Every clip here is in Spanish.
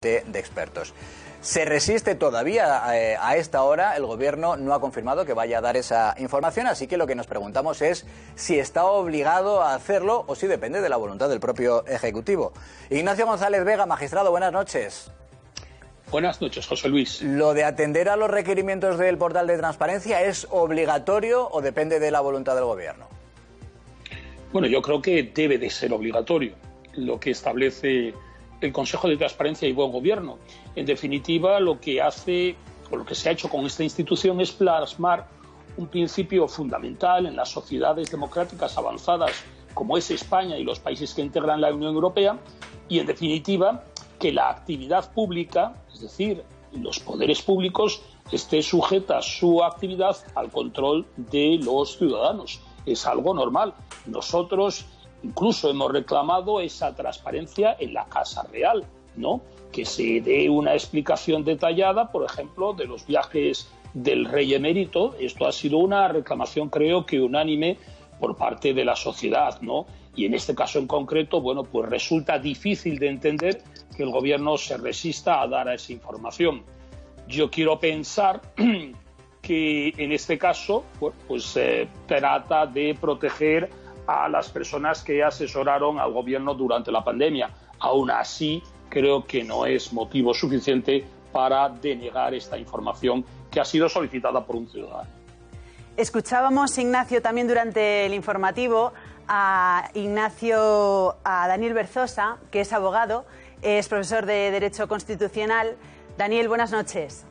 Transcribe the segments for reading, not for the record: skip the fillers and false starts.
comité de expertos. Se resiste todavía a esta hora, el Gobierno no ha confirmado que vaya a dar esa información, así que lo que nos preguntamos es si está obligado a hacerlo o si depende de la voluntad del propio Ejecutivo. Ignacio González Vega, magistrado, buenas noches. Buenas noches, José Luis. ¿Lo de atender a los requerimientos del portal de transparencia es obligatorio o depende de la voluntad del Gobierno? Bueno, yo creo que debe de ser obligatorio lo que establece el Consejo de Transparencia y Buen Gobierno. En definitiva, lo que hace o lo que se ha hecho con esta institución es plasmar un principio fundamental en las sociedades democráticas avanzadas como es España y los países que integran la Unión Europea, y en definitiva que la actividad pública, es decir, los poderes públicos, esté sujeta su actividad al control de los ciudadanos. Es algo normal. Nosotros incluso hemos reclamado esa transparencia en la Casa Real, ¿no? Que se dé una explicación detallada, por ejemplo, de los viajes del rey emérito. Esto ha sido una reclamación, creo que unánime por parte de la sociedad, ¿no? Y en este caso en concreto, bueno, pues resulta difícil de entender que el Gobierno se resista a dar esa información. Yo quiero pensar que en este caso, pues trata de proteger a las personas que asesoraron al Gobierno durante la pandemia. Aún así, creo que no es motivo suficiente para denegar esta información que ha sido solicitada por un ciudadano. Escuchábamos, Ignacio, también durante el informativo a Daniel Berzosa, que es abogado, es profesor de Derecho Constitucional. Daniel, buenas noches.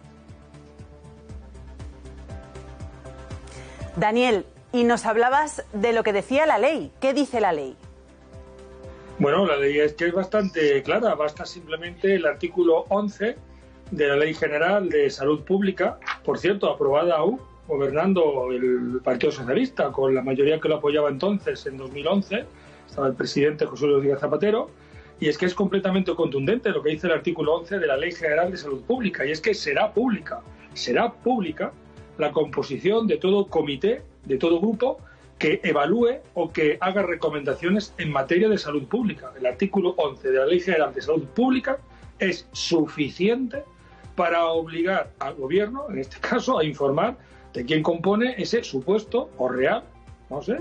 Daniel, y nos hablabas de lo que decía la ley. ¿Qué dice la ley? Bueno, la ley es que es bastante clara. Basta simplemente el artículo 11 de la Ley General de Salud Pública, por cierto, aprobada aún, gobernando el Partido Socialista, con la mayoría que lo apoyaba entonces, en 2011, estaba el presidente José Luis Rodríguez Zapatero, y es que es completamente contundente lo que dice el artículo 11 de la Ley General de Salud Pública, y es que será pública la composición de todo comité, de todo grupo, que evalúe o que haga recomendaciones en materia de salud pública. El artículo 11 de la Ley General de Salud Pública es suficiente para obligar al Gobierno, en este caso, a informar de quién compone ese supuesto o real, no sé,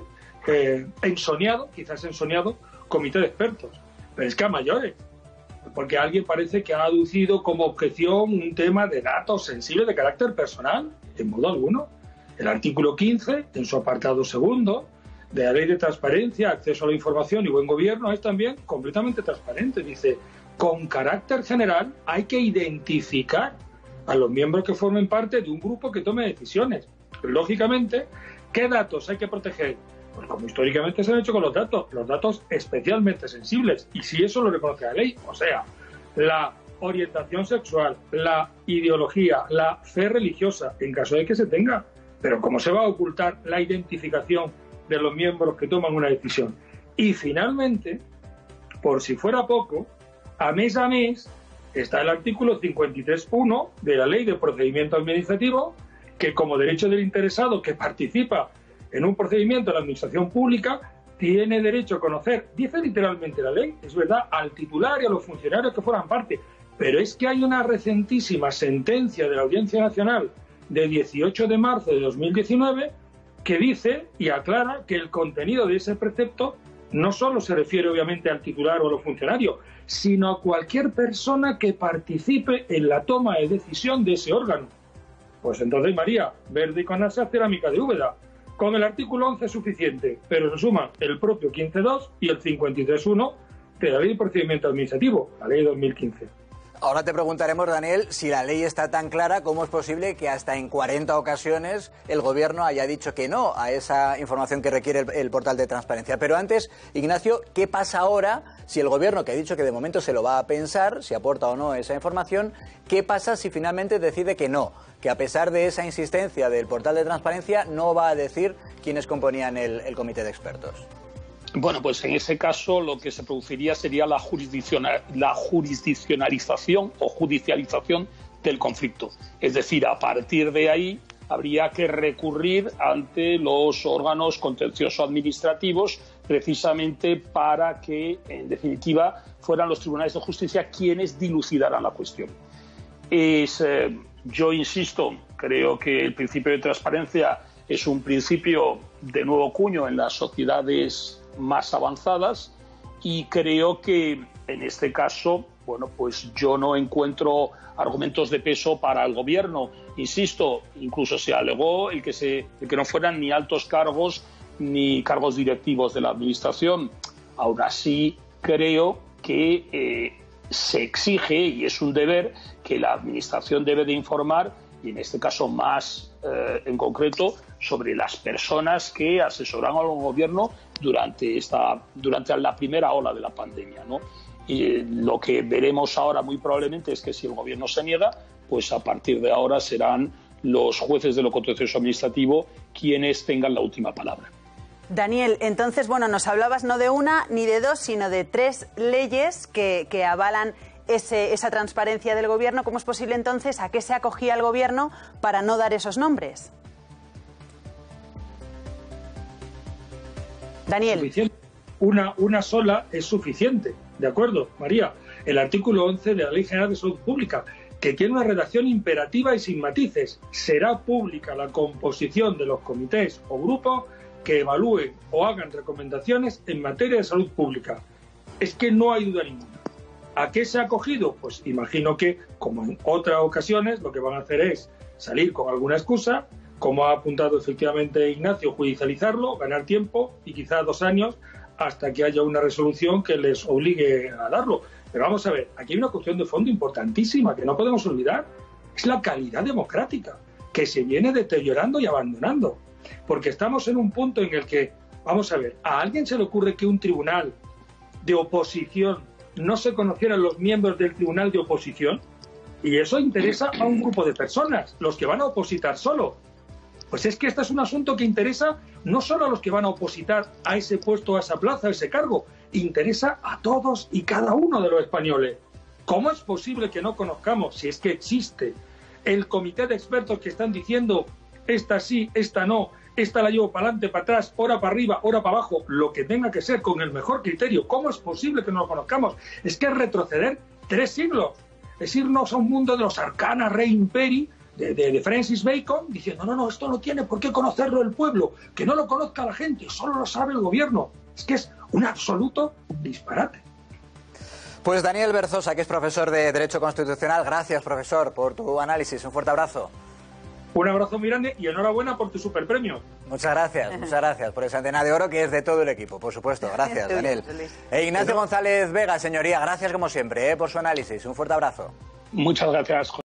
quizás ensoñado, comité de expertos. Pero es que a mayores, porque alguien parece que ha aducido como objeción un tema de datos sensibles de carácter personal, en modo alguno. El artículo 15, en su apartado segundo, de la Ley de Transparencia, Acceso a la Información y Buen Gobierno, es también completamente transparente. Dice, con carácter general hay que identificar a los miembros que formen parte de un grupo que tome decisiones. Lógicamente, ¿qué datos hay que proteger? Pues como históricamente se han hecho con los datos especialmente sensibles. Y si eso lo reconoce la ley, o sea, la orientación sexual, la ideología, la fe religiosa, en caso de que se tenga. Pero ¿cómo se va a ocultar la identificación de los miembros que toman una decisión? Y finalmente, por si fuera poco, a mes está el artículo 53.1 de la Ley de Procedimiento Administrativo, que como derecho del interesado que participa en un procedimiento de la administración pública, tiene derecho a conocer, dice literalmente la ley, es verdad, al titular y a los funcionarios que forman parte. Pero es que hay una recentísima sentencia de la Audiencia Nacional de 18 de marzo de 2019 que dice y aclara que el contenido de ese precepto no solo se refiere obviamente al titular o a los funcionarios, sino a cualquier persona que participe en la toma de decisión de ese órgano. Pues entonces, María, verde y con asa, cerámica de Úbeda. Con el artículo 11 es suficiente, pero se suman el propio 15.2 y el 53.1 de la Ley de Procedimiento Administrativo, la Ley de 2015. Ahora te preguntaremos, Daniel, si la ley está tan clara, ¿cómo es posible que hasta en 40 ocasiones el Gobierno haya dicho que no a esa información que requiere el portal de transparencia? Pero antes, Ignacio, ¿qué pasa ahora si el Gobierno, que ha dicho que de momento se lo va a pensar, si aporta o no esa información, qué pasa si finalmente decide que no, que a pesar de esa insistencia del portal de transparencia no va a decir quiénes componían el comité de expertos? Bueno, pues en ese caso lo que se produciría sería la jurisdiccionalización o judicialización del conflicto. Es decir, a partir de ahí habría que recurrir ante los órganos contencioso-administrativos precisamente para que, en definitiva, fueran los tribunales de justicia quienes dilucidaran la cuestión. Yo insisto, creo que el principio de transparencia es un principio de nuevo cuño en las sociedades más avanzadas y creo que en este caso, bueno, pues yo no encuentro argumentos de peso para el gobierno. Insisto, incluso se alegó el que no fueran ni altos cargos ni cargos directivos de la administración. Aún así, creo que se exige, y es un deber, que la administración debe de informar, y en este caso más en concreto, sobre las personas que asesoran al gobierno durante la primera ola de la pandemia, ¿no? Y lo que veremos ahora muy probablemente es que si el gobierno se niega, pues a partir de ahora serán los jueces de lo contencioso administrativo quienes tengan la última palabra. Daniel, entonces, bueno, nos hablabas no de una ni de dos, sino de 3 leyes que avalan esa transparencia del gobierno. ¿Cómo es posible entonces? ¿A qué se acogía el gobierno para no dar esos nombres? Daniel. Suficiente. Una sola es suficiente, ¿de acuerdo, María? El artículo 11 de la Ley General de Salud Pública, que tiene una redacción imperativa y sin matices. Será pública la composición de los comités o grupos que evalúen o hagan recomendaciones en materia de salud pública. Es que no hay duda ninguna. ¿A qué se ha acogido? Pues imagino que, como en otras ocasiones, lo que van a hacer es salir con alguna excusa, como ha apuntado efectivamente Ignacio, judicializarlo, ganar tiempo y quizás 2 años hasta que haya una resolución que les obligue a darlo. Pero vamos a ver, aquí hay una cuestión de fondo importantísima que no podemos olvidar. Es la calidad democrática, que se viene deteriorando y abandonando. Porque estamos en un punto en el que, vamos a ver, ¿a alguien se le ocurre que un tribunal de oposición no se conocieran los miembros del tribunal de oposición? Y eso interesa a un grupo de personas, los que van a opositar solo. Pues es que este es un asunto que interesa no solo a los que van a opositar a ese puesto, a esa plaza, a ese cargo, interesa a todos y cada uno de los españoles. ¿Cómo es posible que no conozcamos, si es que existe, el comité de expertos que están diciendo esta sí, esta no, esta la llevo para adelante, para atrás, hora para arriba, hora para abajo, lo que tenga que ser con el mejor criterio? ¿Cómo es posible que no lo conozcamos? Es que es retroceder 3 siglos, es irnos a un mundo de los arcana rei imperi de Francis Bacon, diciendo no, esto no tiene por qué conocerlo el pueblo, que no lo conozca la gente, solo lo sabe el gobierno. Es que es un absoluto disparate. Pues Daniel Berzosa, que es profesor de Derecho Constitucional, gracias, profesor, por tu análisis. Un fuerte abrazo. Un abrazo muy grande y enhorabuena por tu superpremio. Muchas gracias por esa antena de oro que es de todo el equipo, por supuesto. Gracias, Daniel. Ignacio González Vega, señoría, gracias como siempre por su análisis. Un fuerte abrazo. Muchas gracias, José.